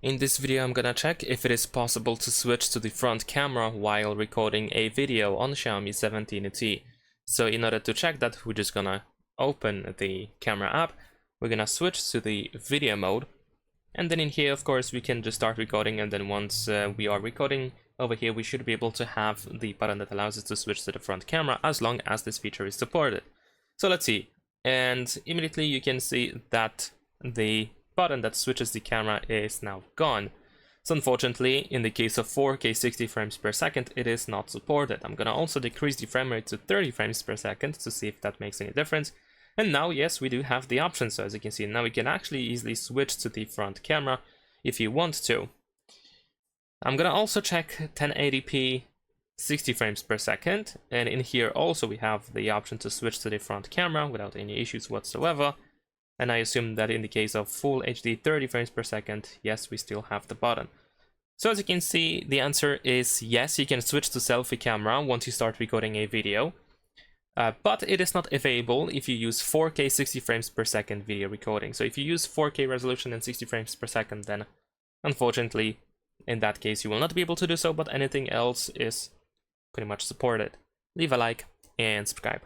In this video I'm gonna check if it is possible to switch to the front camera while recording a video on Xiaomi 17T. So in order to check that, we're just gonna open the camera app, we're gonna switch to the video mode, and then in here of course we can just start recording, and then once we are recording over here we should be able to have the button that allows us to switch to the front camera as long as this feature is supported. So let's see, and immediately you can see that the button that switches the camera is now gone. So unfortunately, in the case of 4K 60 frames per second, it is not supported. I'm gonna also decrease the frame rate to 30 frames per second to see if that makes any difference. And now, yes, we do have the option. So as you can see, now we can actually easily switch to the front camera if you want to. I'm gonna also check 1080p 60 frames per second. And in here also we have the option to switch to the front camera without any issues whatsoever. And I assume that in the case of full HD 30 frames per second, yes, we still have the button. So as you can see, the answer is yes, you can switch to selfie camera once you start recording a video. But it is not available if you use 4K 60 frames per second video recording. So if you use 4K resolution and 60 frames per second, then unfortunately, in that case, you will not be able to do so, but anything else is pretty much supported. Leave a like and subscribe.